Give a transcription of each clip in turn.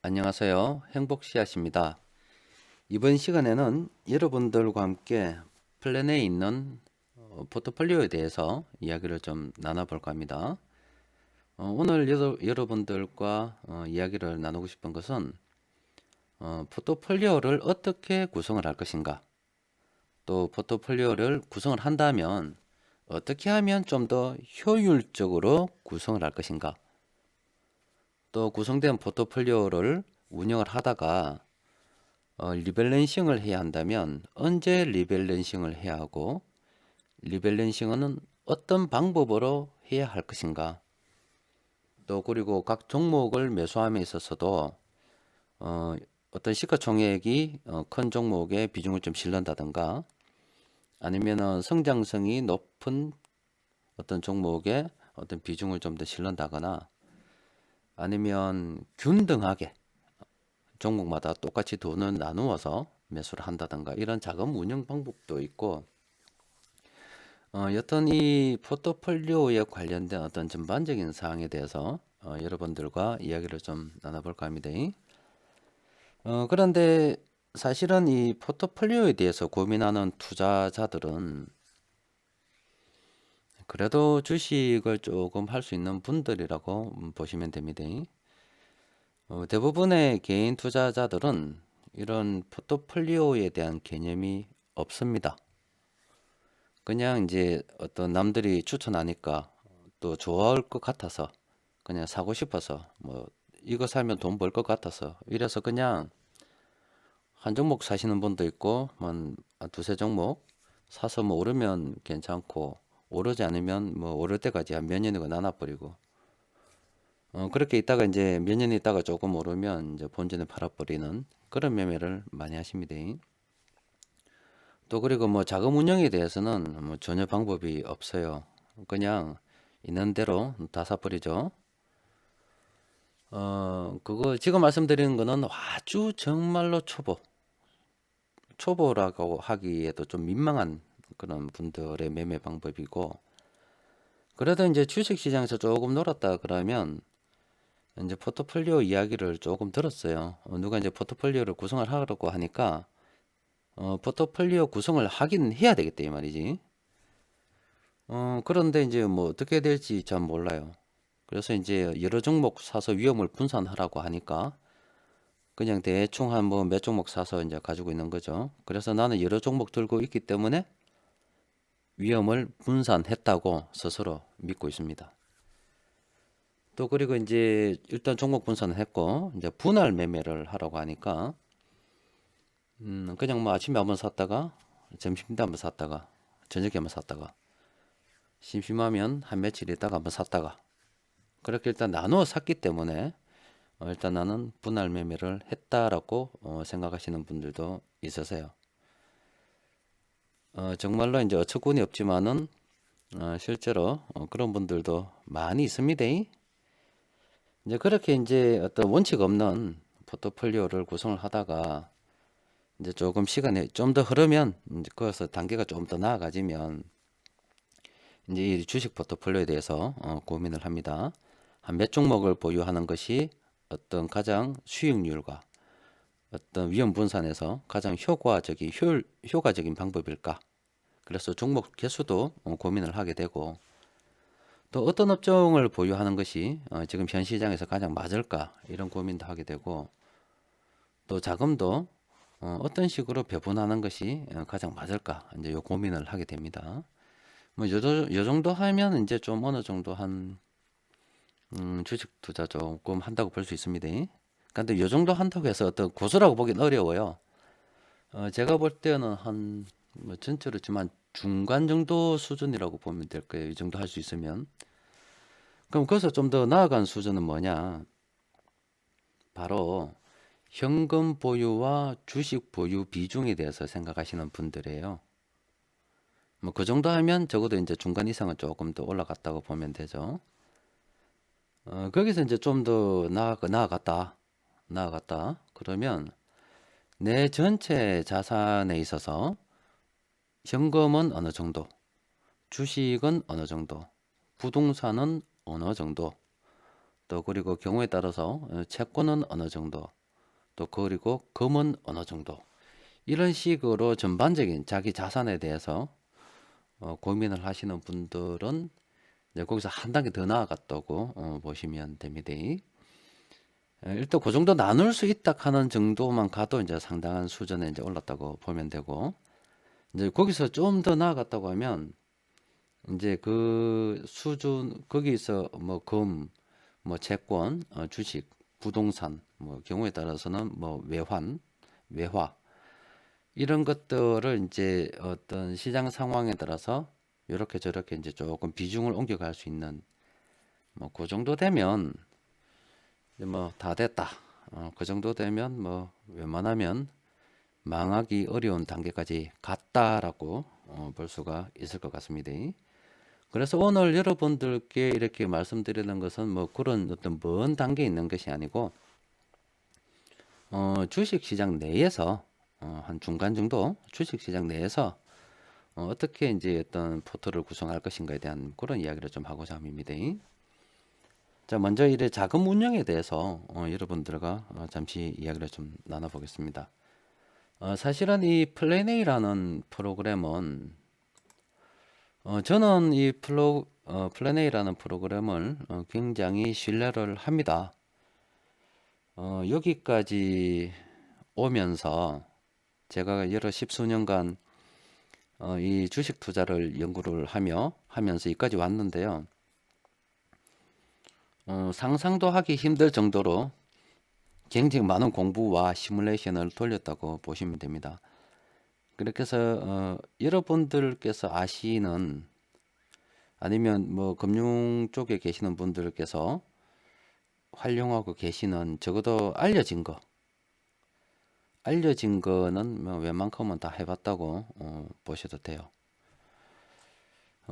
안녕하세요. 행복씨앗입니다. 이번 시간에는 여러분들과 함께 플랜에 있는 포트폴리오에 대해서 이야기를 좀 나눠볼까 합니다. 오늘 여러분들과 이야기를 나누고 싶은 것은 포트폴리오를 어떻게 구성을 할 것인가, 또 포트폴리오를 구성을 한다면 어떻게 하면 좀 더 효율적으로 구성을 할 것인가, 또 구성된 포트폴리오를 운영을 하다가 리밸런싱을 해야 한다면 언제 리밸런싱을 해야 하고, 리밸런싱은 어떤 방법으로 해야 할 것인가, 또 그리고 각 종목을 매수함에 있어서도 어, 어떤 시가총액이 큰 종목에 비중을 좀 실른다든가, 아니면은 성장성이 높은 어떤 종목에 어떤 비중을 좀 더 실른다거나, 아니면 균등하게 종목마다 똑같이 돈을 나누어서 매수를 한다든가, 이런 자금 운영 방법도 있고, 여튼 이 포트폴리오에 관련된 어떤 전반적인 사항에 대해서 여러분들과 이야기를 좀 나눠볼까 합니다. 그런데 사실은 이 포트폴리오에 대해서 고민하는 투자자들은 그래도 주식을 조금 할 수 있는 분들이라고 보시면 됩니다. 대부분의 개인 투자자들은 이런 포트폴리오에 대한 개념이 없습니다. 그냥 이제 어떤 남들이 추천하니까 또 좋아할 것 같아서, 그냥 사고 싶어서, 뭐 이거 살면 돈 벌 것 같아서 이래서 그냥 한 종목 사시는 분도 있고, 뭐 두세 종목 사서 뭐 오르면 괜찮고, 오르지 않으면 뭐 오를 때까지 한 몇 년이고 나눠버리고, 그렇게 있다가 이제 몇 년 있다가 조금 오르면 이제 본전을 팔아버리는 그런 매매를 많이 하십니다. 또 그리고 뭐 자금 운영에 대해서는 뭐 전혀 방법이 없어요. 그냥 있는 대로 다 사버리죠. 그거 지금 말씀드리는 거는 아주 정말로 초보라고 하기에도 좀 민망한 그런 분들의 매매 방법이고, 그래도 이제 주식 시장에서 조금 놀았다 그러면 이제 포트폴리오 이야기를 조금 들었어요. 누가 이제 포트폴리오를 구성을 하라고 하니까 포트폴리오 구성을 하긴 해야 되겠다 이 말이지. 그런데 이제 뭐 어떻게 될지 잘 몰라요. 그래서 이제 여러 종목 사서 위험을 분산하라고 하니까 그냥 대충 한 뭐 몇 종목 사서 이제 가지고 있는 거죠. 그래서 나는 여러 종목 들고 있기 때문에 위험을 분산했다고 스스로 믿고 있습니다. 또 그리고 이제 일단 종목 분산을 했고, 이제 분할 매매를 하라고 하니까 그냥 뭐 아침에 한번 샀다가 점심 때 한번 샀다가 저녁에 한번 샀다가 심심하면 한 며칠 있다가 한번 샀다가, 그렇게 일단 나누어 샀기 때문에 일단 나는 분할 매매를 했다라고 생각하시는 분들도 있으세요. 정말로 이제 어처구니 없지만은 실제로 그런 분들도 많이 있습니다. 이제 그렇게 이제 어떤 원칙 없는 포트폴리오를 구성을 하다가 이제 조금 시간이 좀 더 흐르면, 이제 거기서 단계가 좀 더 나아가지면 이제 이 주식 포트폴리오에 대해서 고민을 합니다. 한 몇 종목을 보유하는 것이 어떤 가장 수익률과 어떤 위험 분산에서 가장 효과적인 방법일까? 그래서 종목 개수도 고민을 하게 되고, 또 어떤 업종을 보유하는 것이 지금 현 시장에서 가장 맞을까? 이런 고민도 하게 되고, 또 자금도 어떤 식으로 배분하는 것이 가장 맞을까? 이제 요 고민을 하게 됩니다. 뭐 요 정도 하면 이제 좀 어느 정도 한 주식 투자 조금 한다고 볼 수 있습니다. 근데 요 정도 한다고 해서 어떤 고수라고 보긴 어려워요. 제가 볼 때는 한 뭐 전체로 지만 중간 정도 수준이라고 보면 될 거예요. 이 정도 할 수 있으면. 그럼 거기서 좀 더 나아간 수준은 뭐냐? 바로 현금 보유와 주식 보유 비중에 대해서 생각하시는 분들이에요. 뭐 그 정도 하면 적어도 이제 중간 이상은 조금 더 올라갔다고 보면 되죠. 거기서 이제 좀 더 나아갔다. 그러면 내 전체 자산에 있어서 현금은 어느 정도, 주식은 어느 정도, 부동산은 어느 정도, 또 그리고 경우에 따라서 채권은 어느 정도, 또 그리고 금은 어느 정도, 이런 식으로 전반적인 자기 자산에 대해서 고민을 하시는 분들은 이제 거기서 한 단계 더 나아갔다고 보시면 됩니다. 일단 그 정도 나눌 수 있다 하는 정도만 가도 이제 상당한 수준에 이제 올랐다고 보면 되고, 이제 거기서 좀 더 나아갔다고 하면 이제 그 수준 거기서 뭐 금, 뭐 채권, 주식, 부동산, 뭐 경우에 따라서는 뭐 외환, 외화, 이런 것들을 이제 어떤 시장 상황에 따라서 이렇게 저렇게 이제 조금 비중을 옮겨갈 수 있는 뭐 그 정도 되면 뭐 다 됐다. 그 정도 되면 뭐 웬만하면 망하기 어려운 단계까지 갔다라고 볼 수가 있을 것 같습니다. 그래서 오늘 여러분들께 이렇게 말씀드리는 것은 뭐 그런 어떤 먼 단계에 있는 것이 아니고 주식 시장 내에서 한 중간 정도 주식 시장 내에서 어떻게 이제 어떤 포트를 구성할 것인가에 대한 그런 이야기를 좀 하고자 합니다. 자, 먼저 이래 자금 운영에 대해서 여러분들과 잠시 이야기를 좀 나눠보겠습니다. 사실은 이 플래네이라는 프로그램은 저는 이 플래네이라는 프로그램을 굉장히 신뢰를 합니다. 여기까지 오면서 제가 여러 십수년간 이 주식 투자를 연구를 하면서 여기까지 왔는데요. 상상도 하기 힘들 정도로 굉장히 많은 공부와 시뮬레이션을 돌렸다고 보시면 됩니다. 그렇게 해서 여러분들께서 아시는 아니면 뭐 금융 쪽에 계시는 분들께서 활용하고 계시는 적어도 알려진 거는 뭐 웬만큼은 다 해봤다고 보셔도 돼요.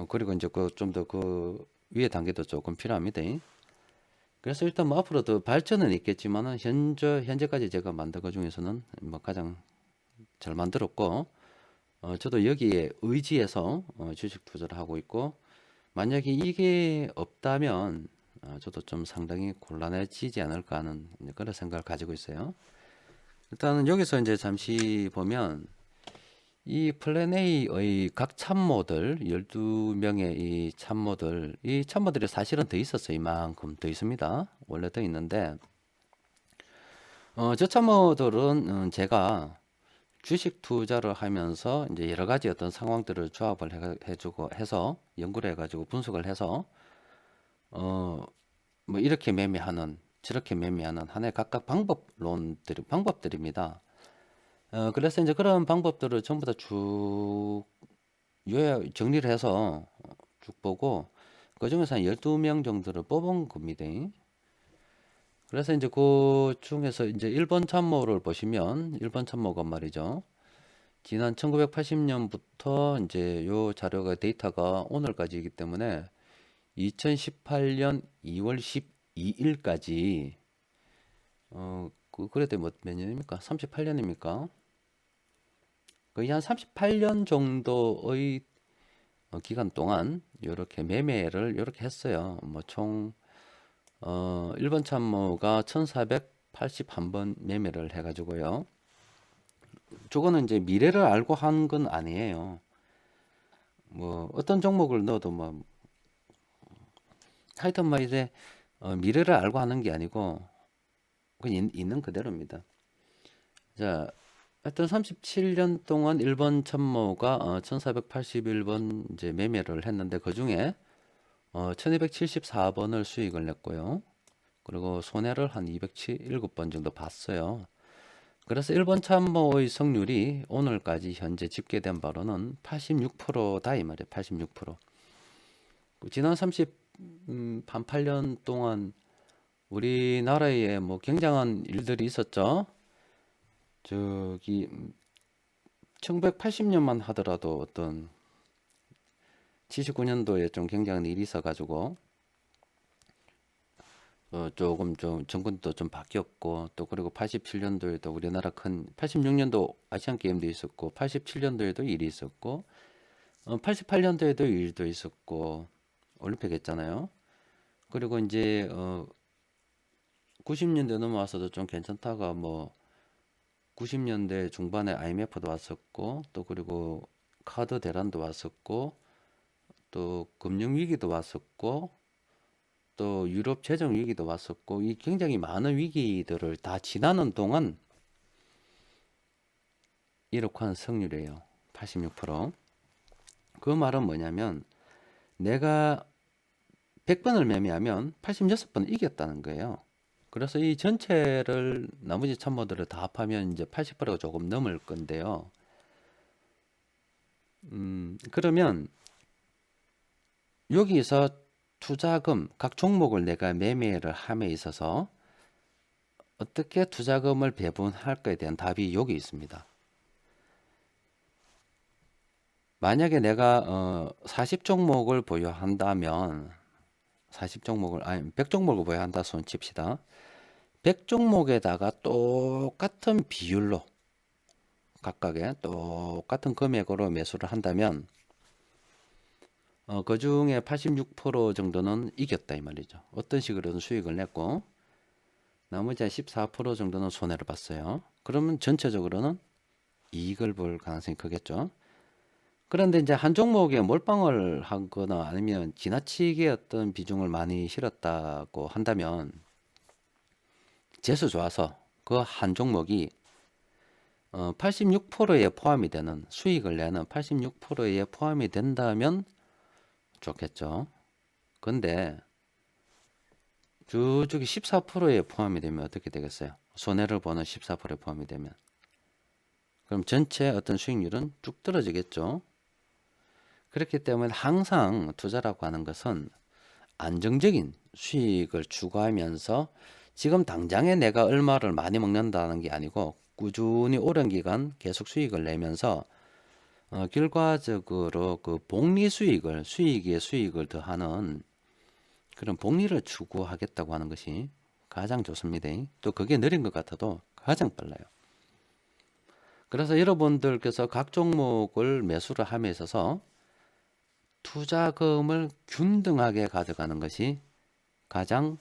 그리고 이제 그 좀 더 그 위에 단계도 조금 필요합니다. 그래서 일단 뭐 앞으로 더 발전은 있겠지만은 현재까지 제가 만든 것 중에서는 뭐 가장 잘 만들었고, 저도 여기에 의지해서 주식 투자를 하고 있고, 만약에 이게 없다면 저도 좀 상당히 곤란해지지 않을까 하는 그런 생각을 가지고 있어요. 일단은 여기서 이제 잠시 보면 이 플랜 A의 각 참모들 12명의 이 참모들이 사실은 더 있었어요. 이만큼 더 있습니다. 원래 더 있는데 저 참모들은 제가 주식 투자를 하면서 이제 여러 가지 어떤 상황들을 조합을 해주고 해서 연구를 해가지고 분석을 해서 뭐 이렇게 매매하는 저렇게 매매하는 하나의 각각 방법들입니다. 그래서 이제 그런 방법들을 전부 다 쭉 요약 정리를 해서 쭉 보고 그 중에서 한 12명 정도를 뽑은 겁니다. 그래서 이제 그 중에서 이제 1번 참모를 보시면 1번 참모가 말이죠. 지난 1980년부터 이제 요 자료가 데이터가 오늘까지이기 때문에 2018년 2월 12일까지 그래도 몇 년입니까? 38년입니까? 거의 한 38년 정도의 기간 동안 이렇게 매매를 이렇게 했어요. 뭐 총 1번 참모가 1481번 매매를 해가지고요. 저거는 이제 미래를 알고 한 건 아니에요. 뭐 어떤 종목을 넣어도 뭐 하여튼 뭐 이제 미래를 알고 하는 게 아니고 그냥 있는 그대로입니다. 자, 하여튼 37년 동안 1번 참모가 1481번 이제 매매를 했는데 그 중에 1274번을 수익을 냈고요. 그리고 손해를 한 207번 정도 봤어요. 그래서 1번 참모의 성률이 오늘까지 현재 집계된 바로는 86%다 이 말이에요. 86%. 지난 38년 동안 우리나라에 뭐 굉장한 일들이 있었죠. 저기 1980년만 하더라도 어떤 79년도에 좀 굉장한 일이 있어가지고 조금 좀 정권도 좀 바뀌었고 또 그리고 87년도에도 우리나라 86년도 아시안 게임도 있었고 87년도에도 일이 있었고 88년도에도 일도 있었고 올림픽 했잖아요. 그리고 이제 90년대 넘어와서도 좀 괜찮다가 뭐 90년대 중반에 IMF도 왔었고 또 그리고 카드 대란도 왔었고 또 금융 위기도 왔었고 또 유럽 재정 위기도 왔었고 이 굉장히 많은 위기들을 다 지나는 동안 이렇게 한 승률이에요. 86%. 그 말은 뭐냐면 내가 100번을 매매하면 86번을 이겼다는 거예요. 그래서 이 전체를 나머지 참모들을 다 합하면 이제 80%가 조금 넘을 건데요. 그러면 여기서 투자금, 각 종목을 내가 매매를 함에 있어서 어떻게 투자금을 배분할 거에 대한 답이 여기 있습니다. 만약에 내가 40종목을 보유한다면 40종목을 아니 100종목을 보유한다 손 칩시다. 100종목에다가 똑같은 비율로 각각의 똑같은 금액으로 매수를 한다면 그 중에 86% 정도는 이겼다 이 말이죠. 어떤 식으로든 수익을 냈고 나머지 14% 정도는 손해를 봤어요. 그러면 전체적으로는 이익을 볼 가능성이 크겠죠. 그런데 이제 한 종목에 몰빵을 하거나 아니면 지나치게 어떤 비중을 많이 실었다고 한다면 재수 좋아서 그 한 종목이 86%에 포함이 되는 수익을 내는 86%에 포함이 된다면 좋겠죠. 근데 저쪽이 14%에 포함이 되면 어떻게 되겠어요? 손해를 보는 14%에 포함이 되면 그럼 전체 어떤 수익률은 쭉 떨어지겠죠. 그렇기 때문에 항상 투자라고 하는 것은 안정적인 수익을 추구하면서 지금 당장에 내가 얼마를 많이 먹는다는 게 아니고 꾸준히 오랜 기간 계속 수익을 내면서 결과적으로 그 복리 수익을 수익에 수익을 더하는 그런 복리를 추구하겠다고 하는 것이 가장 좋습니다. 또 그게 느린 것 같아도 가장 빨라요. 그래서 여러분들께서 각 종목을 매수를 함에 있어서 투자금을 균등하게 가져가는 것이 가장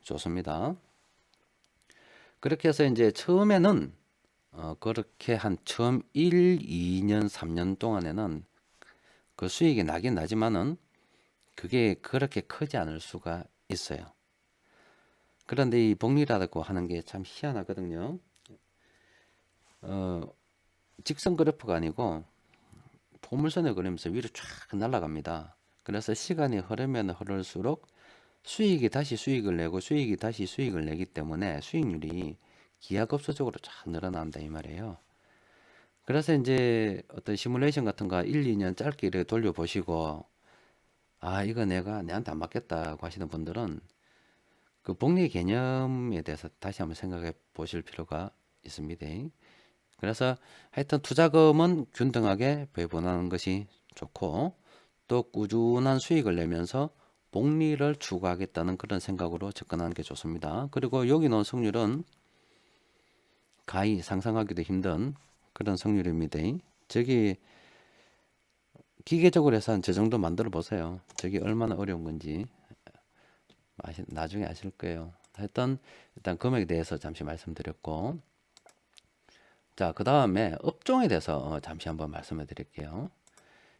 좋습니다. 그렇게 해서 이제 처음에는 그렇게 한 처음 1, 2년, 3년 동안에는 그 수익이 나긴 나지만은 그게 그렇게 크지 않을 수가 있어요. 그런데 이 복리라고 하는 게 참 희한하거든요. 직선 그래프가 아니고 포물선을 그리면서 위로 쫙 날아갑니다. 그래서 시간이 흐르면 흐를수록 수익이 다시 수익을 내고 수익이 다시 수익을 내기 때문에 수익률이 기하급수적으로 쫙 늘어난다 이 말이에요. 그래서 이제 어떤 시뮬레이션 같은 거 1, 2년 짧게 이렇게 돌려보시고 아 이거 내가 내한테 안 맞겠다고 하시는 분들은 그 복리 개념에 대해서 다시 한번 생각해 보실 필요가 있습니다. 그래서 하여튼 투자금은 균등하게 배분하는 것이 좋고 또 꾸준한 수익을 내면서 복리를 추구하겠다는 그런 생각으로 접근하는 게 좋습니다. 그리고 여기 놓은 승률은 가히 상상하기도 힘든 그런 승률입니다. 저기 기계적으로 해서 한 저 정도 만들어 보세요. 저기 얼마나 어려운 건지 나중에 아실 거예요. 하여튼 일단 금액에 대해서 잠시 말씀드렸고 자, 그 다음에 업종에 대해서 잠시 한번 말씀해 드릴게요.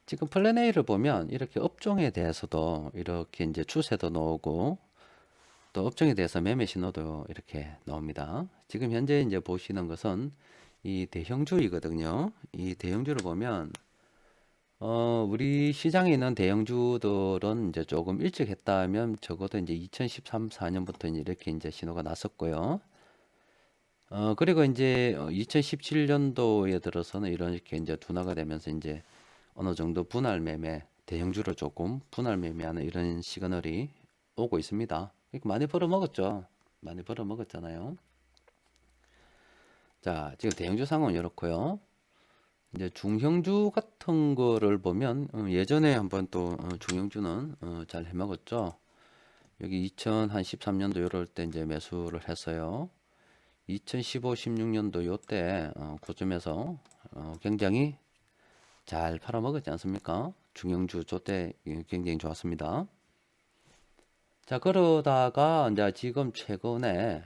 지금 플랜 A를 보면 이렇게 업종에 대해서도 이렇게 이제 추세도 나오고 또 업종에 대해서 매매 신호도 이렇게 나옵니다. 지금 현재 이제 보시는 것은 이 대형주이거든요. 이 대형주를 보면 우리 시장에 있는 대형주들은 이제 조금 일찍 했다면 적어도 이제 2013, 4년부터 이렇게 이제 신호가 났었고요. 그리고 이제 2017년도에 들어서는 이렇게 이제 둔화가 되면서 이제 어느 정도 분할 매매, 대형주를 조금 분할 매매하는 이런 시그널이 오고 있습니다. 그러니까 많이 벌어먹었죠. 많이 벌어먹었잖아요. 자, 지금 대형주 상황은 이렇고요. 이제 중형주 같은 거를 보면 예전에 한번 또 중형주는 잘 해먹었죠. 여기 2013년도 이럴 때 이제 매수를 했어요. 2015, 16년도 요때 고점에서 굉장히 잘 팔아먹었지 않습니까? 중형주 저때 굉장히 좋았습니다. 자, 그러다가 이제 지금 최근에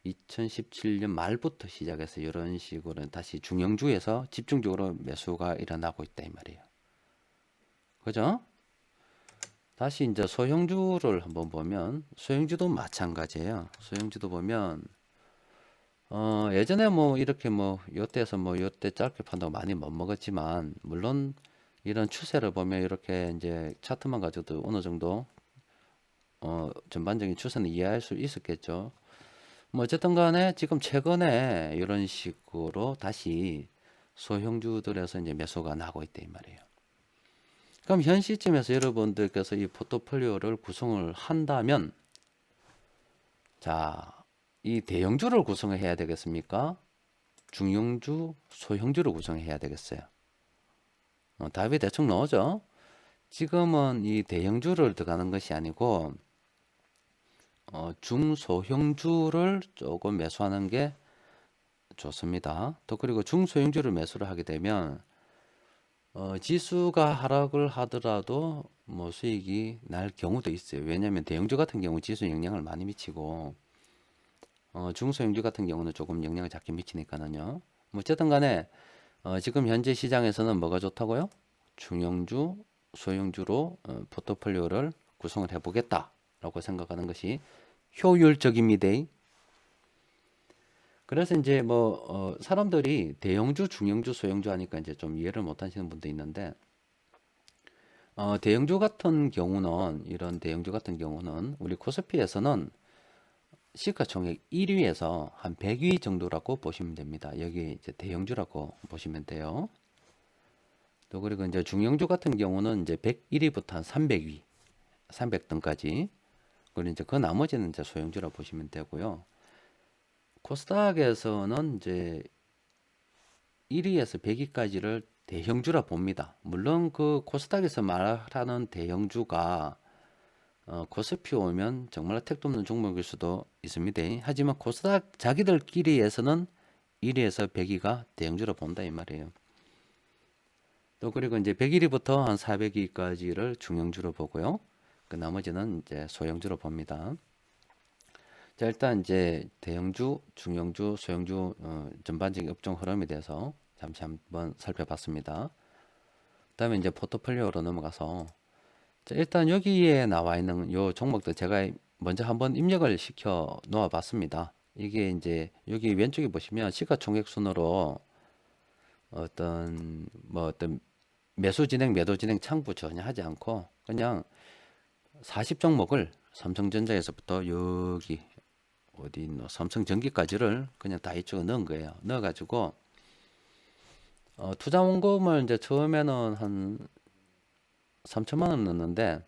2017년 말부터 시작해서 이런 식으로 다시 중형주에서 집중적으로 매수가 일어나고 있다 이 말이에요. 그죠? 다시 이제 소형주를 한번 보면 소형주도 마찬가지예요. 소형주도 보면 예전에 뭐 이렇게 뭐 요때에서 뭐 요때 짧게 판다고 많이 못 먹었지만 물론 이런 추세를 보면 이렇게 이제 차트만 가져도 어느 정도 전반적인 추세는 이해할 수 있었겠죠. 뭐 어쨌든 간에 지금 최근에 이런 식으로 다시 소형주들에서 이제 매수가 나고 있다 이 말이에요. 그럼 현 시점에서 여러분들께서 이 포트폴리오를 구성을 한다면 자, 이 대형주를 구성을 해야 되겠습니까? 중형주, 소형주를 구성해야 되겠어요. 답이 대충 나오죠? 지금은 이 대형주를 들어가는 것이 아니고 중소형주를 조금 매수하는 게 좋습니다. 또 그리고 중소형주를 매수를 하게 되면 지수가 하락을 하더라도 뭐 수익이 날 경우도 있어요. 왜냐하면 대형주 같은 경우 지수 영향을 많이 미치고 중소형주 같은 경우는 조금 영향을 작게 미치니까는요. 뭐 어쨌든 간에 지금 현재 시장에서는 뭐가 좋다고요? 중형주, 소형주로 포트폴리오를 구성을 해보겠다라고 생각하는 것이 효율적입니다. 그래서 이제 뭐 사람들이 대형주, 중형주, 소형주 하니까 이제 좀 이해를 못 하시는 분도 있는데 대형주 같은 경우는 이런 대형주 같은 경우는 우리 코스피에서는 시가총액 1위에서 한 100위 정도라고 보시면 됩니다. 여기 이제 대형주라고 보시면 돼요. 또 그리고 이제 중형주 같은 경우는 이제 101위부터 한 300위, 300등까지. 그리고 이제 그 나머지는 이제 소형주라고 보시면 되고요. 코스닥에서는 이제 1위에서 100위까지를 대형주라 봅니다. 물론 그 코스닥에서 말하는 대형주가 코스피 오면 정말 택도 없는 종목일 수도 있습니다. 하지만 코스닥 자기들끼리에서는 1위에서 100위가 대형주라 본다 이 말이에요. 또 그리고 이제 101위부터 한 400위까지를 중형주로 보고요. 그 나머지는 이제 소형주로 봅니다. 자, 일단 이제 대형주, 중형주, 소형주 전반적인 업종 흐름에 대해서 잠시 한번 살펴봤습니다. 그다음에 이제 포트폴리오로 넘어가서 자, 일단 여기에 나와 있는 요 종목들 제가 먼저 한번 입력을 시켜 놓아 봤습니다. 이게 이제 여기 왼쪽에 보시면 시가총액 순으로 어떤 매수 진행, 매도 진행 창구 전혀 하지 않고 그냥 40종목을 삼성전자에서부터 여기 어디 있노 삼성전기까지를 그냥 다 이쪽에 넣은 거예요. 넣어가지고 투자 원금을 이제 처음에는 한 3천만 원 넣었는데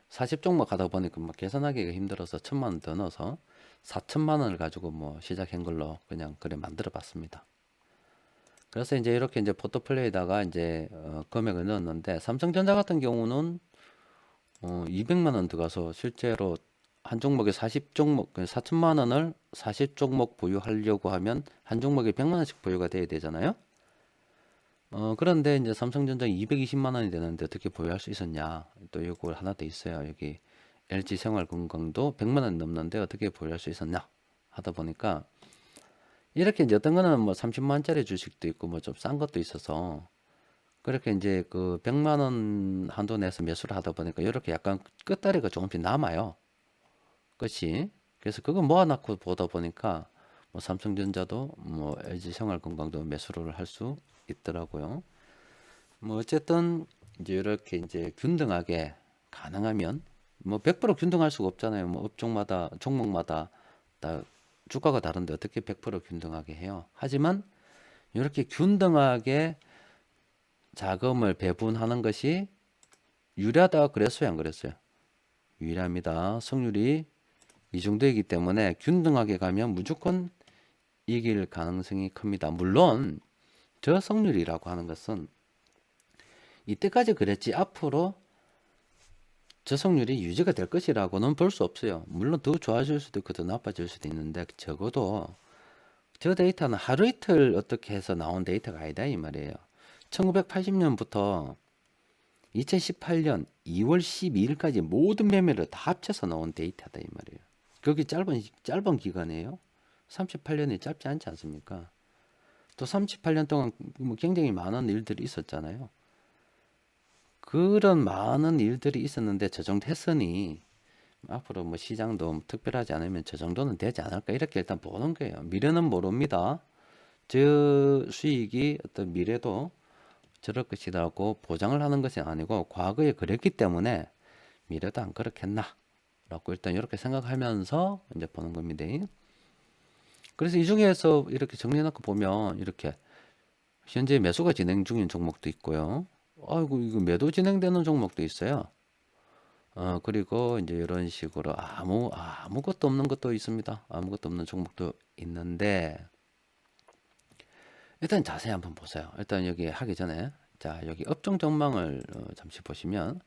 40종목 하다 보니까 뭐 계산하기가 힘들어서 1천만 원 더 넣어서 4천만 원을 가지고 뭐 시작한 걸로 그냥 그래 만들어 봤습니다. 그래서 이제 이렇게 이제 포트폴리오에다가 이제 금액을 넣었는데 삼성전자 같은 경우는 200만 원 들어가서 실제로 한 종목에 40종목 4천만 원을 40종목 보유하려고 하면 한 종목에 100만 원씩 보유가 돼야 되잖아요. 그런데 이제 삼성전자 220만 원이 되는데 어떻게 보유할 수 있었냐? 또 이거 하나 더 있어요. 여기 LG생활건강도 100만 원 넘는데 어떻게 보유할 수 있었냐? 하다 보니까 이렇게 이제 어떤 거는 뭐 30만 원짜리 주식도 있고 뭐 좀 싼 것도 있어서 그렇게 이제 그 100만 원 한도 내에서 매수를 하다 보니까 이렇게 약간 끝다리가 조금씩 남아요. 그렇지? 그래서 그거 모아놓고 보다 보니까 뭐 삼성전자도 뭐 LG생활건강도 매수를 할 수 있더라고요. 뭐 어쨌든 이제 이렇게 이제 균등하게 가능하면 뭐 100% 균등할 수가 없잖아요. 뭐 업종마다 종목마다 다 주가가 다른데 어떻게 100% 균등하게 해요? 하지만 이렇게 균등하게 자금을 배분하는 것이 유리하다 그랬어요, 안 그랬어요? 유리합니다. 성률이 이 정도이기 때문에 균등하게 가면 무조건 이길 가능성이 큽니다. 물론 저성률이라고 하는 것은 이때까지 그랬지 앞으로 저성률이 유지가 될 것이라고는 볼 수 없어요. 물론 더 좋아질 수도 있고 더 나빠질 수도 있는데 적어도 저 데이터는 하루 이틀 어떻게 해서 나온 데이터가 아니다 이 말이에요. 1980년부터 2018년 2월 12일까지 모든 매매를 다 합쳐서 나온 데이터다 이 말이에요. 그게 짧은 기간이에요. 38년이 짧지 않지 않습니까? 또 38년 동안 뭐 굉장히 많은 일들이 있었잖아요. 그런 많은 일들이 있었는데 저 정도 했으니 앞으로 뭐 시장도 특별하지 않으면 저 정도는 되지 않을까 이렇게 일단 보는 거예요. 미래는 모릅니다. 저 수익이 어떤 미래도 저럴 것이라고 보장을 하는 것이 아니고 과거에 그랬기 때문에 미래도 안 그렇겠나 라고 일단 이렇게 생각하면서 이제 보는 겁니다. 그래서 이 중에서 이렇게 정리해놓고 보면 이렇게 현재 매수가 진행 중인 종목도 있고요. 아이고 이거 매도 진행되는 종목도 있어요. 그리고 이제 이런 식으로 아무것도 없는 것도 있습니다. 아무것도 없는 종목도 있는데 일단 자세히 한번 보세요. 일단 여기 하기 전에 자 여기 업종 전망을 잠시 보시면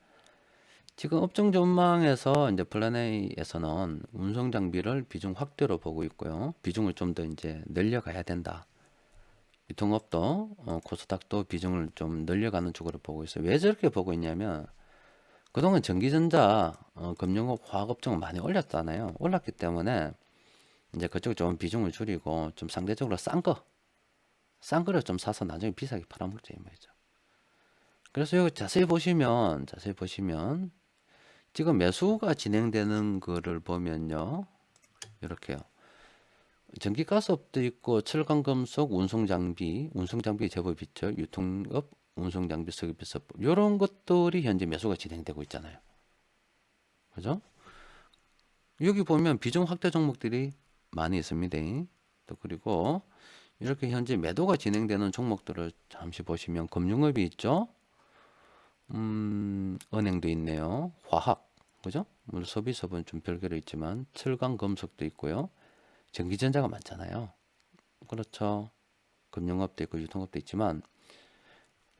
지금 업종 전망에서 이제 플랜 A에서는 운송 장비를 비중 확대로 보고 있고요. 비중을 좀 더 이제 늘려가야 된다. 유통업도 코스닥도 비중을 좀 늘려가는 쪽으로 보고 있어요. 왜 저렇게 보고 있냐면 그동안 전기전자, 금융업, 화학업종은 많이 올렸잖아요. 올랐기 때문에 이제 그쪽 좀 비중을 줄이고 좀 상대적으로 싼 거를 좀 사서 나중에 비싸게 팔아먹자 이 말이죠. 그래서 여기 자세히 보시면 지금 매수가 진행되는 거를 보면요. 이렇게요. 전기가스업도 있고 철강금속, 운송장비 제법 있죠. 유통업, 운송장비, 서비스업 이런 것들이 현재 매수가 진행되고 있잖아요. 그죠? 여기 보면 비중 확대 종목들이 많이 있습니다. 또 그리고 이렇게 현재 매도가 진행되는 종목들을 잠시 보시면 금융업이 있죠. 은행도 있네요. 화학, 그죠? 물론 서비스업은 좀 별개로 있지만 철강 금속도 있고요. 전기전자가 많잖아요. 그렇죠. 금융업도 있고 유통업도 있지만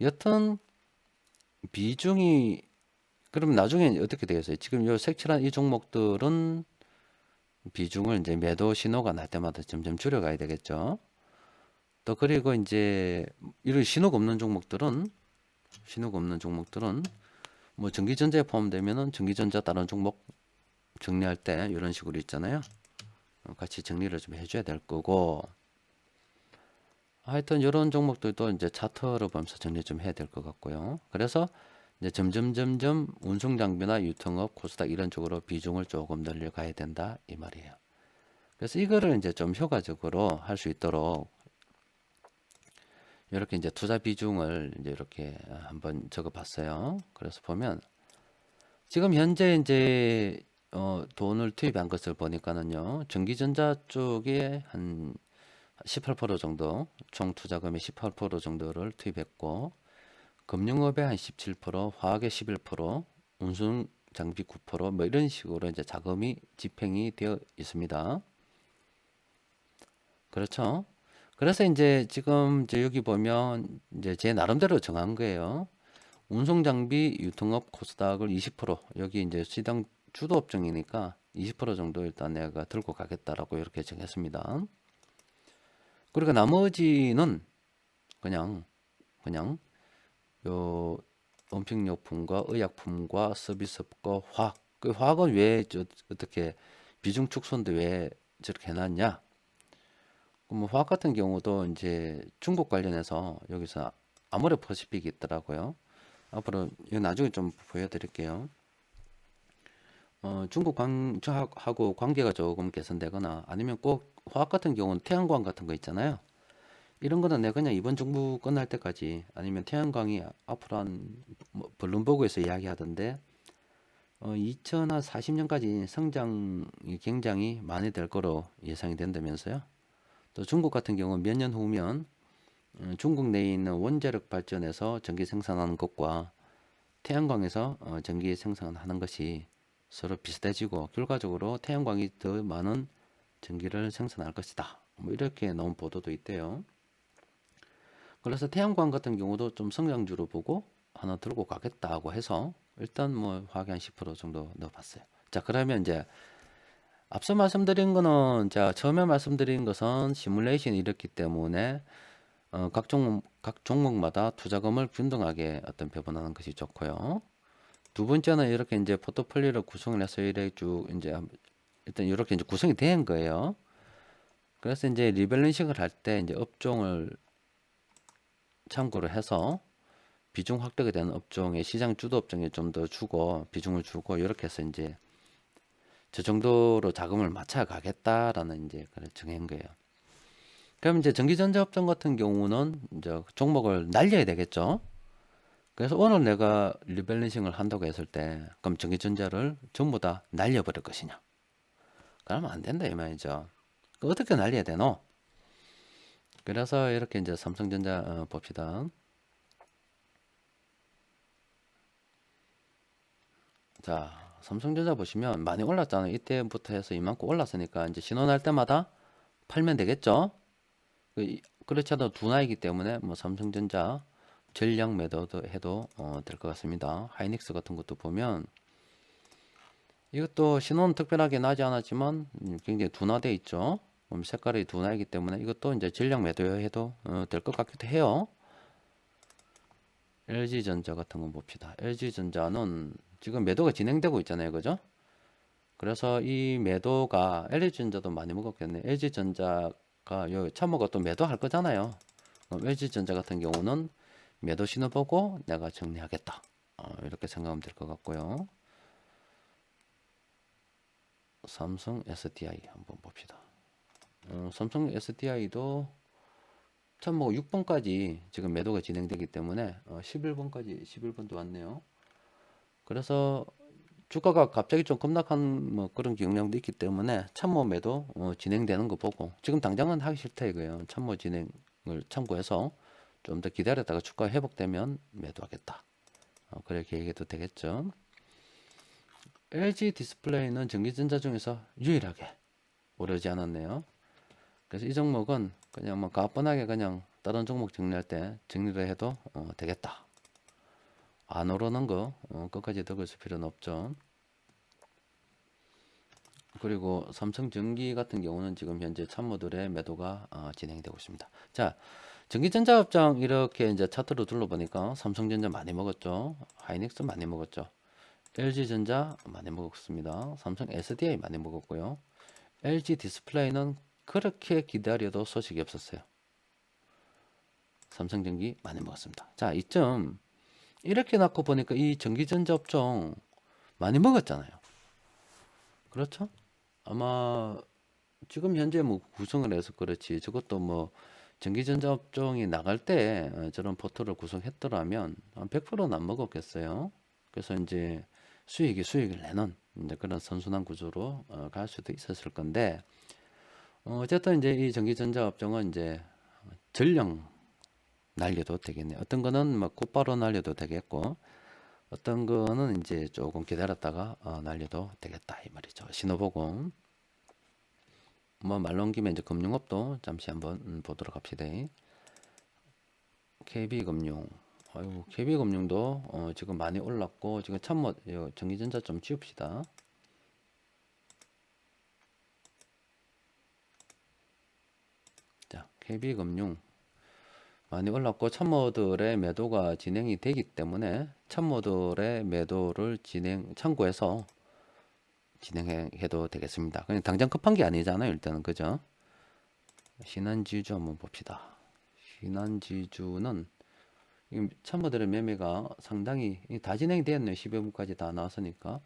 여튼 비중이 그럼 나중에 어떻게 되겠어요? 지금 요 색칠한 이 종목들은 비중을 이제 매도 신호가 날 때마다 점점 줄여가야 되겠죠. 또 그리고 이제 이런 신호가 없는 종목들은 뭐 전기전자에 포함되면은 전기전자 다른 종목 정리할 때 이런 식으로 있잖아요. 같이 정리를 좀 해줘야 될 거고 하여튼 이런 종목들도 이제 차트로 보면서 정리 좀 해야 될 것 같고요. 그래서 이제 점점 운송 장비나 유통업, 코스닥 이런 쪽으로 비중을 조금 늘려가야 된다 이 말이에요. 그래서 이거를 이제 좀 효과적으로 할 수 있도록 이렇게 이제 투자 비중을 이제 이렇게 한번 적어봤어요. 그래서 보면 지금 현재 이제 돈을 투입한 것을 보니까는요, 전기전자 쪽에 한 18% 정도, 총 투자금의 18% 정도를 투입했고, 금융업에 한 17%, 화학에 11%, 운송 장비 9%뭐 이런 식으로 이제 자금이 집행이 되어 있습니다. 그렇죠? 그래서 이제 지금 이제 여기 보면 이제 제 나름대로 정한 거예요. 운송 장비, 유통업, 코스닥을 20% 여기 이제 시장 주도 업종이니까 20% 정도 일단 내가 들고 가겠다라고 이렇게 정했습니다. 그리고 나머지는 그냥 요 음식료품과 의약품과 서비스업과 화학. 그 화학은 왜 어떻게 비중 축소인데 왜 저렇게 해놨냐? 뭐 화학 같은 경우도 이제 중국 관련해서 여기서 아모레 퍼시픽이 있더라고요. 앞으로 이거 나중에 좀 보여드릴게요. 중국하고 관계가 조금 개선되거나 아니면 꼭 화학 같은 경우는 태양광 같은 거 있잖아요. 이런 거는 내가 그냥 이번 정부 끝날 때까지 아니면 태양광이 앞으로 뭐 블룸버그에서 이야기하던데 2040년까지 성장이 굉장히 많이 될 거로 예상이 된다면서요. 또 중국 같은 경우는 몇 년 후면 중국 내에 있는 원자력 발전에서 전기 생산하는 것과 태양광에서 전기 생산하는 것이 서로 비슷해지고 결과적으로 태양광이 더 많은 전기를 생산할 것이다. 뭐 이렇게 나온 보도도 있대요. 그래서 태양광 같은 경우도 좀 성장주로 보고 하나 들고 가겠다고 해서 일단 뭐 화학이 한 10% 정도 넣어봤어요. 자, 그러면 이제 앞서 말씀드린 거는 자 처음에 말씀드린 것은 시뮬레이션이 이렇기 때문에 각 종목마다 투자금을 균등하게 어떤 배분하는 것이 좋고요. 두 번째는 이렇게 이제 포트폴리오를 구성을 해서 이래 쭉 이제 일단 이렇게 이제 구성이 된 거예요. 그래서 이제 리밸런싱을 할 때 이제 업종을 참고로 해서 비중 확대가 되는 업종에 시장 주도 업종에 좀 더 주고 비중을 주고 이렇게 해서 이제 저 정도로 자금을 맞춰 가겠다라는 이제 그걸 정한 거예요. 그럼 이제 전기전자 업종 같은 경우는 이제 종목을 날려야 되겠죠. 그래서 오늘 내가 리밸런싱을 한다고 했을 때 그럼 전기전자를 전부 다 날려버릴 것이냐? 그러면 안 된다 이 말이죠. 어떻게 날려야 되노? 그래서 이렇게 이제 삼성전자 봅시다. 자, 삼성전자 보시면 많이 올랐잖아요. 이때부터 해서 이만큼 올랐으니까 이제 신호 날 때마다 팔면 되겠죠. 그렇지 않아도 둔화이기 때문에 뭐 삼성전자 전량 매도도 해도 될 것 같습니다. 하이닉스 같은 것도 보면 이것도 신호는 특별하게 나지 않았지만 굉장히 둔화돼 있죠. 색깔이 둔화이기 때문에 이것도 이제 전량 매도해도 될 것 같기도 해요. LG전자 같은 건 봅시다. LG전자는 지금 매도가 진행되고 있잖아요. 그죠? 그래서 이 매도가 LG전자도 많이 먹었겠네. LG전자가 요 참모가 또 매도할 거잖아요. LG전자 같은 경우는 매도 신호 보고 내가 정리하겠다. 이렇게 생각하면 될 것 같고요. 삼성 SDI 한번 봅시다. 삼성 SDI도 참모가 6번까지 지금 매도가 진행되기 때문에 11번도 왔네요. 그래서 주가가 갑자기 좀 급락한 뭐 그런 경향도 있기 때문에 참모 매도 진행되는 거 보고 지금 당장은 하기 싫다 이거예요. 참모 진행을 참고해서 좀 더 기다렸다가 주가 회복되면 매도하겠다. 그렇게 얘기해도 되겠죠. LG 디스플레이는 전기전자 중에서 유일하게 오르지 않았네요. 그래서 이 종목은 그냥 뭐 가뿐하게 그냥 다른 종목 정리할 때 정리를 해도 되겠다. 안 오르는 거 끝까지 더 걸을 필요는 없죠. 그리고 삼성전기 같은 경우는 지금 현재 참모들의 매도가 진행되고 있습니다. 자, 전기전자 업종 이렇게 이제 차트로 둘러보니까 삼성전자 많이 먹었죠. 하이닉스 많이 먹었죠. LG전자 많이 먹었습니다. 삼성 SDI 많이 먹었고요. LG 디스플레이는 그렇게 기다려도 소식이 없었어요. 삼성전기 많이 먹었습니다. 자, 이점 이렇게 놓고 보니까 이 전기전자 업종 많이 먹었잖아요. 그렇죠? 아마 지금 현재 뭐 구성을 해서 그렇지 저것도 뭐 전기전자 업종이 나갈 때 저런 포트를 구성했더라면 한 100%는 안 먹었겠어요. 그래서 이제 수익을 내는 이제 그런 선순환 구조로 갈 수도 있었을 건데 어쨌든 이제 이 전기전자 업종은 이제 전량 날려도 되겠네요. 어떤 거는 뭐 곧바로 날려도 되겠고 어떤 거는 이제 조금 기다렸다가 날려도 되겠다 이 말이죠. 신호보고 뭐 말 넘기면 이제 금융업도 잠시 한번 보도록 합시다. KB금융, 아이고 KB금융도 지금 많이 올랐고 지금 참모 전기전자 좀 지웁시다. 자, KB금융 많이 올랐고 참모들의 매도가 진행이 되기 때문에 참모들의 매도를 참고해서 진행해도 되겠습니다. 그냥 당장 급한 게 아니잖아요. 일단은 그죠? 신한지주 한번 봅시다. 신한지주는 참모들의 매매가 상당히 다 진행이 되었네요. 12분까지 다 나왔으니까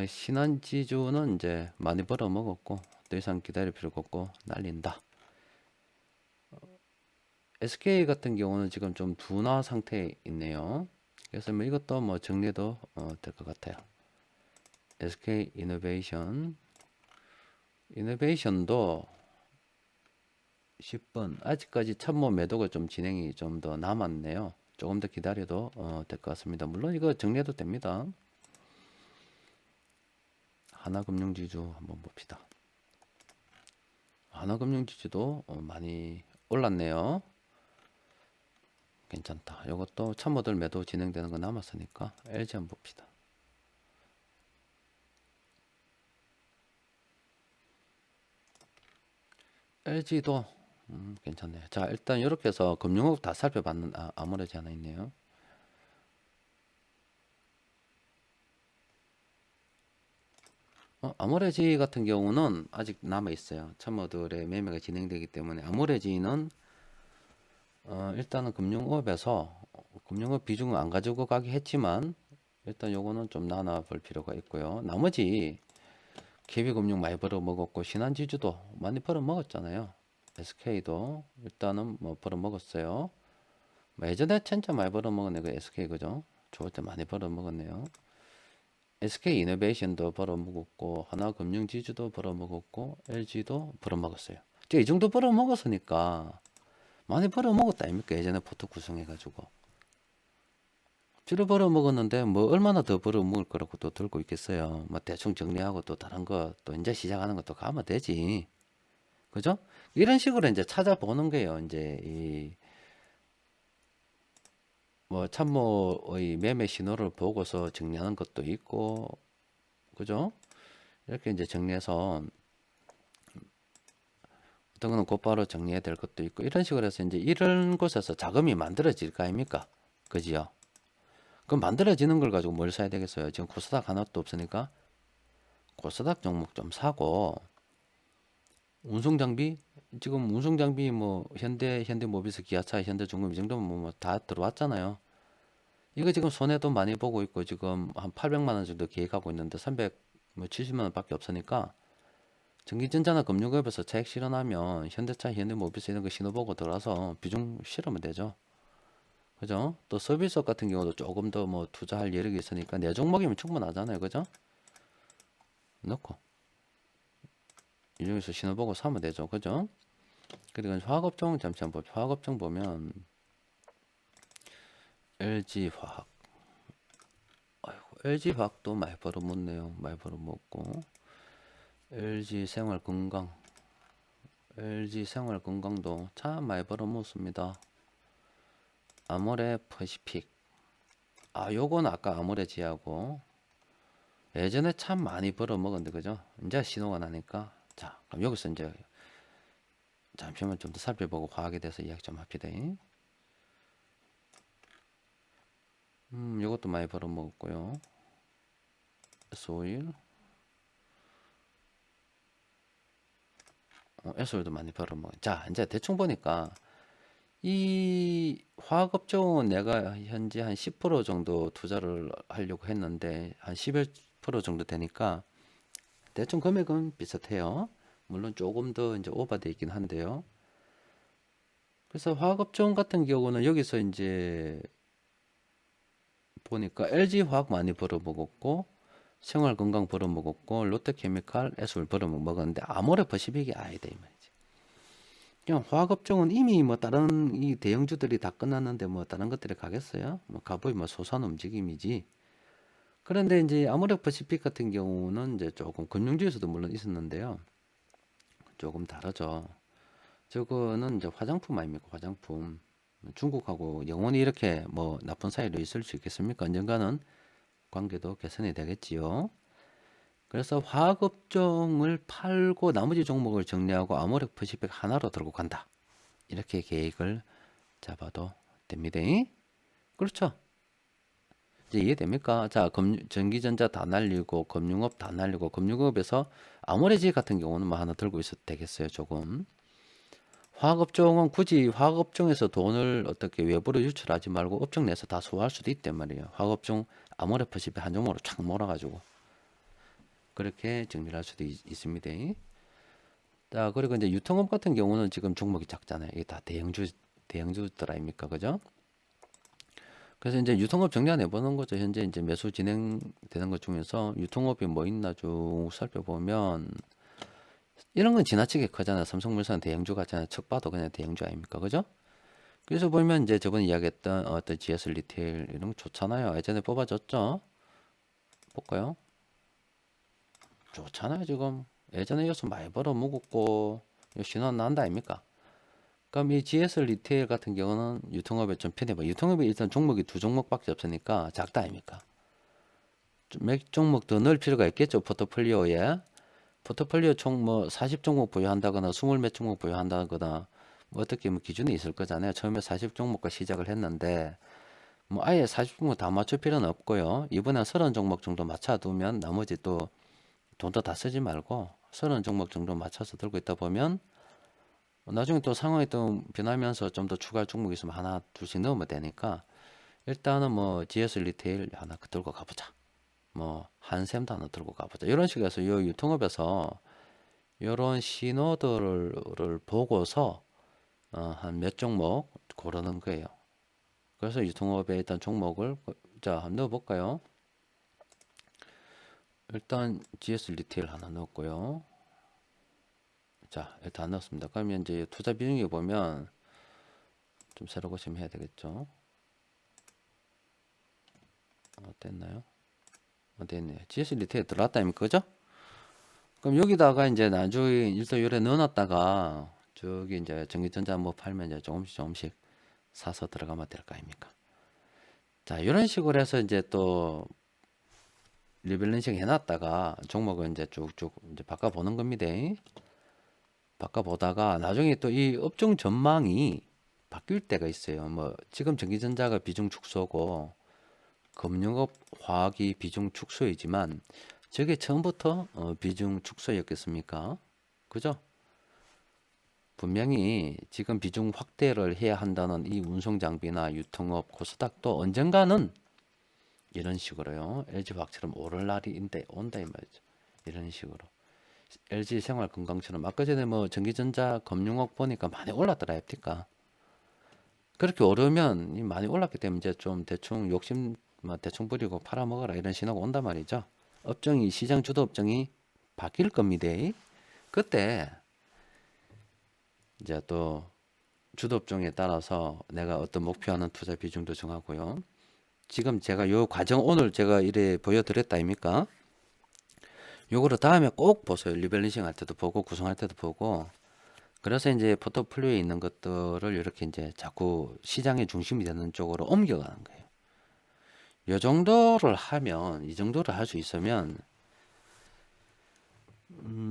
신한지주는 이제 많이 벌어먹었고 더 이상 기다릴 필요가 없고 날린다. SK 같은 경우는 지금 좀 둔화 상태에 있네요. 그래서 뭐 이것도 뭐 정리도 될 것 같아요. SK 이노베이션도 10번 아직까지 참모 매도가 좀 진행이 좀 더 남았네요. 조금 더 기다려도 될 것 같습니다. 물론 이거 정리해도 됩니다. 하나금융지주 한번 봅시다. 하나금융지주도 많이 올랐네요. 괜찮다. 이것도 참모들 매도 진행되는 거 남았으니까 LG 한번 봅시다. LG도 괜찮네요. 자, 일단 이렇게 해서 금융업 다 살펴봤는 아모레지 하나 있네요. 아모레지 같은 경우는 아직 남아 있어요. 참모들의 매매가 진행되기 때문에 아모레지는 일단은 금융업 비중은 안 가지고 가긴 했지만 일단 요거는 좀 나눠 볼 필요가 있고요. 나머지 KB금융 많이 벌어 먹었고 신한지주도 많이 벌어 먹었잖아요. SK도 일단은 뭐 벌어 먹었어요. 뭐 예전에 진짜 많이 벌어 먹었네 그 SK 그죠? 좋을 때 많이 벌어 먹었네요. SK이노베이션도 벌어 먹었고 하나금융지주도 벌어 먹었고 LG도 벌어 먹었어요. 이 정도 벌어 먹었으니까 많이 벌어 먹었다 아닙니까? 예전에 포트 구성해가지고 주로 벌어 먹었는데 뭐 얼마나 더 벌어 먹을 거라고 또 들고 있겠어요. 뭐 대충 정리하고 또 다른 거 또 이제 시작하는 것도 가면 되지. 그죠? 이런 식으로 이제 찾아보는 거예요. 이제 이 뭐 참모의 매매 신호를 보고서 정리하는 것도 있고, 그죠? 이렇게 이제 정리해서 어떤 거는 곧바로 정리해야 될 것도 있고, 이런 식으로 해서 이제 이런 곳에서 자금이 만들어질 거 아닙니까? 그지요? 그럼 만들어지는 걸 가지고 뭘 사야 되겠어요? 지금 코스닥 하나도 없으니까 코스닥 종목 좀 사고, 운송 장비? 지금 운송 장비 뭐 현대모비스, 기아차, 현대중공 이 정도면 뭐 다 들어왔잖아요. 이거 지금 손해도 많이 보고 있고 지금 한 800만 원 정도 계획하고 있는데 370만 원밖에 없으니까 전기전자나 금융업에서 차익 실현하면 현대차, 현대모비스 이런 거 신호보고 들어와서 비중 실으면 되죠. 그죠? 또 서비스업 같은 경우도 조금 더 뭐 투자할 여력이 있으니까 내 종목이면 충분하잖아요. 그죠? 넣고 이 중에서 신호보고 사면 되죠. 그죠? 그리고 화학업종 잠시 한번 화학업종 보면 LG화학 LG화학도 많이 벌어먹네요. 많이 벌어먹고 LG생활건강 LG생활건강도 참 많이 벌어먹습니다. 아모레 퍼시픽 요건 아까 아모레지하고 예전에 참 많이 벌어먹었는데 그죠? 이제 신호가 나니까 자 그럼 여기서 이제 잠시만 좀 더 살펴보고 화학에 대해서 이야기 좀 합시다. 이것도 많이 벌어먹었고요. S-오일 S-오일도 많이 벌어먹어요. 자 이제 대충 보니까 이 화학업종은 내가 현재 한 10% 정도 투자를 하려고 했는데 한 11% 정도 되니까 대충 금액은 비슷해요. 물론 조금 더 이제 오버돼 있긴 한데요. 그래서 화학업종 같은 경우는 여기서 이제 보니까 LG화학 많이 벌어먹었고 생활건강 벌어먹었고 롯데케미칼, 에스올 벌어먹었는데 아모레퍼시픽이 아니다 이 말이지. 그냥 화학업종은 이미 뭐 다른 이 대형주들이 다 끝났는데 뭐 다른 것들이 가겠어요? 뭐 가보이 뭐 소소한 움직임이지. 그런데 이제 아모레퍼시픽 같은 경우는 이제 조금 금융주에서도 물론 있었는데요. 조금 다르죠. 저거는 이제 화장품 아닙니까? 화장품. 중국하고 영원히 이렇게 뭐 나쁜 사이로 있을 수 있겠습니까? 언젠가는 관계도 개선이 되겠지요. 그래서 화학업종을 팔고 나머지 종목을 정리하고 아모레퍼시픽 하나로 들고 간다. 이렇게 계획을 잡아도 됩니다. 그렇죠? 이제 이해됩니까? 자, 전기전자 다 날리고 금융업 다 날리고 금융업에서 아모레지 같은 경우는 뭐 하나 들고 있어도 되겠어요. 조금. 화학업종은 굳이 화학업종에서 돈을 어떻게 외부로 유출하지 말고 업종 내에서 다 소화할 수도 있단 말이에요. 화학업종 아모레퍼시픽 한 종목으로 착 몰아가지고 그렇게 정리를 할 수도 있습니다. 자, 그리고 이제 유통업 같은 경우는 지금 종목이 작잖아요. 이게 다 대형주들 아닙니까? 그죠? 그래서 이제 유통업 정리해 보는 거죠. 현재 이제 매수 진행되는 것 중에서 유통업이 뭐 있나 쭉 살펴보면 이런 건 지나치게 크잖아요. 삼성물산 대형주 같잖아요. 척 봐도 그냥 대형주 아닙니까? 그죠? 그래서 보면 이제 저번에 이야기했던 어떤 GS 리테일 이런 거 좋잖아요. 예전에 뽑아줬죠? 볼까요? 좋잖아요, 지금. 예전에 여기서 많이 벌어 먹었고 신호 난다 아닙니까? 그럼 이 GS 리테일 같은 경우는 유통업에 좀 편해봐. 유통업에 일단 종목이 두 종목밖에 없으니까 작다 아닙니까? 몇 종목 더 넣을 필요가 있겠죠, 포트폴리오에. 포트폴리오 총 뭐 40종목 보유한다거나 20몇 종목 보유한다거나 뭐 어떻게 뭐 기준이 있을 거잖아요. 처음에 40종목과 시작을 했는데 뭐 아예 40종목 다 맞출 필요는 없고요. 이번에 30종목 정도 맞춰두면 나머지 또 돈도 다 쓰지 말고 30종목 정도 맞춰서 들고 있다 보면 나중에 또 상황이 또 변하면서 좀 더 추가 종목 있으면 하나 둘씩 넣으면 되니까 일단은 뭐 GS 리테일 하나 들고 가보자. 뭐 한샘도 하나 들고 가보자. 이런 식으로 해서 이 유통업에서 이런 신호들을 보고서 한 몇 종목 고르는 거예요. 그래서 유통업에 일단 종목을 자 한번 넣어볼까요? 일단 GS 리테일 하나 넣었고요. 자 일단 넣었습니다. 그러면 이제 투자 비중에 보면 좀 새로 고시면 해야 되겠죠. 됐나요? 됐네요. GS 리테일 들어왔다 입니까 그죠? 그럼 여기다가 이제 나중에 일단 요래 넣어놨다가 저기 이제 전기전자 뭐 팔면 이제 조금씩 사서 들어가면 될 거 아닙니까? 자, 이런 식으로 해서 이제 또 리밸런싱 해놨다가 종목을 이제 쭉쭉 이제 바꿔보는 겁니다. 바꿔보다가 나중에 또 이 업종 전망이 바뀔 때가 있어요. 뭐 지금 전기전자가 비중 축소고 금융업, 화학이 비중 축소이지만 저게 처음부터 비중 축소였겠습니까? 그죠? 분명히 지금 비중 확대를 해야 한다는 이 운송장비나 유통업, 코스닥도 언젠가는 이런 식으로요. LG화학처럼 오를 날이 온다 이 말이죠. 이런 식으로. LG생활건강처럼 아까 전에 뭐 전기전자, 금융업 보니까 많이 올랐더라 합니까? 그렇게 오르면 많이 올랐기 때문에 이제 좀 대충 욕심 대충 부리고 팔아먹어라 이런 신호가 온단 말이죠. 업종이 시장 주도 업종이 바뀔 겁니다. 그때 이제 또 주도 업종에 따라서 내가 어떤 목표하는 투자 비중도 정하고요. 지금 제가 요 과정 오늘 제가 이래 보여드렸다 아닙니까? 요거를 다음에 꼭 보세요. 리밸런싱 할 때도 보고 구성할 때도 보고. 그래서 이제 포트폴리오에 있는 것들을 이렇게 이제 자꾸 시장의 중심이 되는 쪽으로 옮겨가는 거예요. 요 정도를 하면 이 정도를 할 수 있으면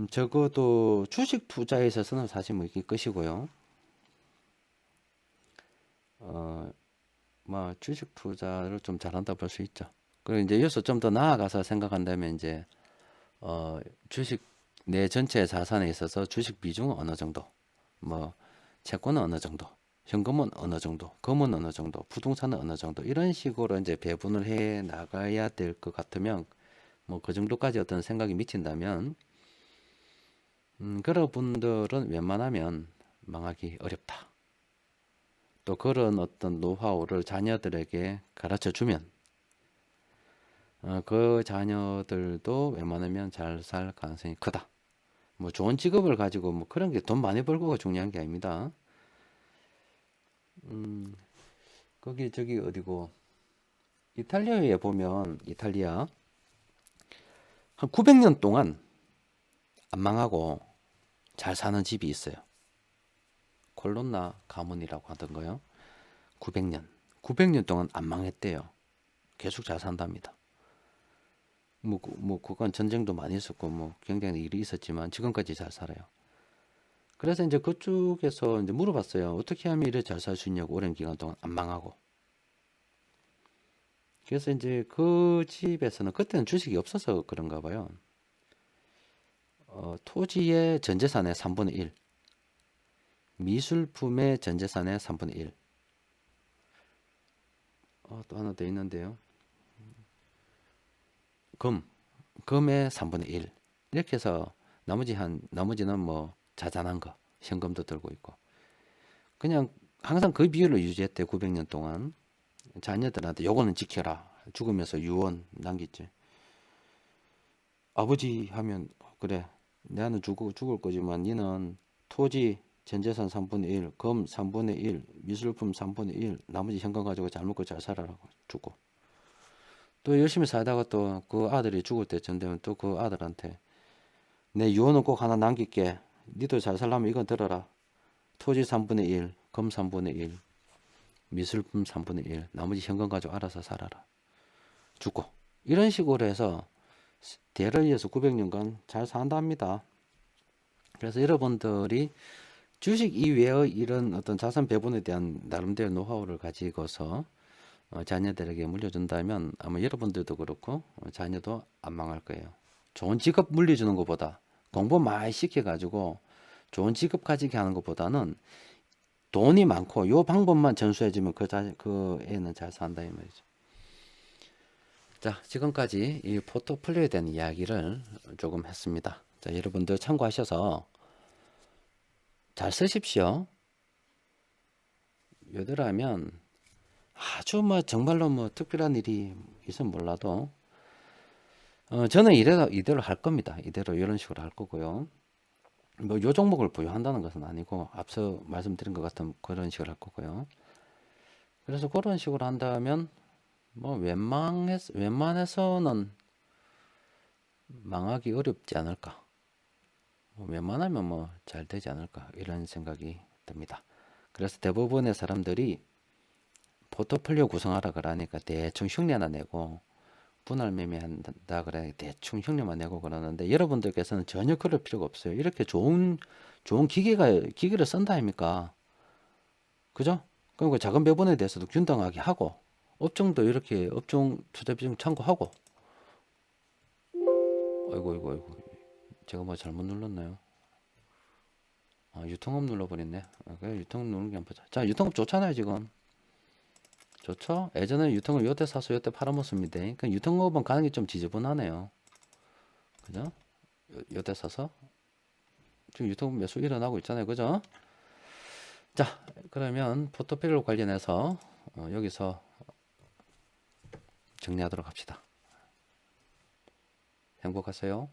적어도 주식 투자에 있어서는 사실 뭐 이게 끝이고요. 뭐 주식 투자를 좀 잘한다 볼 수 있죠. 그리고 이제 여기서 좀 더 나아가서 생각한다면 이제 주식 내 전체 자산에 있어서 주식 비중은 어느 정도, 뭐 채권은 어느 정도, 현금은 어느 정도, 금은 어느 정도, 부동산은 어느 정도 이런 식으로 이제 배분을 해 나가야 될 것 같으면 뭐 그 정도까지 어떤 생각이 미친다면 그런 분들은 웬만하면 망하기 어렵다. 또 그런 어떤 노하우를 자녀들에게 가르쳐 주면 그 자녀들도 웬만하면 잘 살 가능성이 크다. 뭐 좋은 직업을 가지고 뭐 그런 게 돈 많이 벌고가 중요한 게 아닙니다. 거기 저기 어디고 이탈리아에 보면 이탈리아 한 900년 동안 안 망하고 잘 사는 집이 있어요. 콜론나 가문이라고 하던가요. 900년 동안 안 망했대요. 계속 잘 산답니다. 뭐 그건 전쟁도 많이 있었고 뭐 굉장히 일이 있었지만 지금까지 잘 살아요. 그래서 이제 그쪽에서 이제 물어봤어요. 어떻게 하면 이래 잘 살 수 있냐고 오랜 기간 동안 안 망하고. 그래서 이제 그 집에서는 그때는 주식이 없어서 그런가 봐요. 토지의 전재산의 3분의 1, 미술품의 전재산의 3분의 1. 또 하나 더 있는데요. 금의 3분의 1. 이렇게 해서 나머지는 뭐 자잘한 거, 현금도 들고 있고. 그냥 항상 그 비율을 유지했대 900년 동안. 자녀들한테 요거는 지켜라. 죽으면서 유언 남겼지. 아버지 하면 그래. 나는 죽을 거지만 니는 토지 전재산 3분의 1, 금 3분의 1, 미술품 3분의 1, 나머지 현금 가지고 잘 먹고 잘 살아라고 주고. 또 열심히 살다가 또 그 아들이 죽을 때쯤 되면 또 그 아들한테 내 유언은 꼭 하나 남길게. 니도 잘 살려면 이건 들어라. 토지 3분의 1, 금 3분의 1, 미술품 3분의 1, 나머지 현금 가지고 알아서 살아라. 죽고. 이런 식으로 해서 대를 이어서 900년간 잘 산답니다. 그래서 여러분들이 주식 이외의 이런 어떤 자산 배분에 대한 나름대로 노하우를 가지고서 자녀들에게 물려준다면 아마 여러분들도 그렇고 자녀도 안 망할 거예요. 좋은 직업 물려주는 것보다 공부 많이 시켜가지고 좋은 직업 가지게 하는 것보다는 돈이 많고 요 방법만 전수해주면 그 애는 잘 산다 이 말이죠. 자, 지금까지 이 포트폴리오에 대한 이야기를 조금 했습니다. 자, 여러분들 참고하셔서 잘 쓰십시오. 요들하면 아주 뭐 정말로 뭐 특별한 일이 있으면 몰라도 저는 이대로 할 겁니다. 이대로 이런 식으로 할 거고요. 뭐 요 종목을 보유한다는 것은 아니고 앞서 말씀드린 것 같은 그런 식으로 할 거고요. 그래서 그런 식으로 한다면 뭐 웬만해서는 망하기 어렵지 않을까. 웬만하면 뭐 잘 되지 않을까 이런 생각이 듭니다. 그래서 대부분의 사람들이 포트폴리오 구성하라 그러니까 대충 흉내 하나 내고 분할 매매한다 그래 대충 흉내만 내고 그러는데 여러분들께서는 전혀 그럴 필요가 없어요. 이렇게 좋은 기계를 쓴다 아닙니까? 그죠? 그리고 자금 배분에 대해서도 균등하게 하고 업종도 이렇게 업종 투자 비중 참고하고 아이고 제가 뭐 잘못 눌렀나요? 아, 유통업 눌러버렸네. 그래 유통업 누르는 게 안 보자. 자, 유통업 좋잖아요 지금. 좋죠? 예전에 유통업 요때 사서 요때 팔아먹습니다. 그러니까 유통업은 가는 게 좀 지저분하네요. 그죠? 요때 사서 지금 유통업 매수 일어나고 있잖아요. 그죠? 자, 그러면 포트폴리오 관련해서 여기서 정리하도록 합시다. 행복하세요.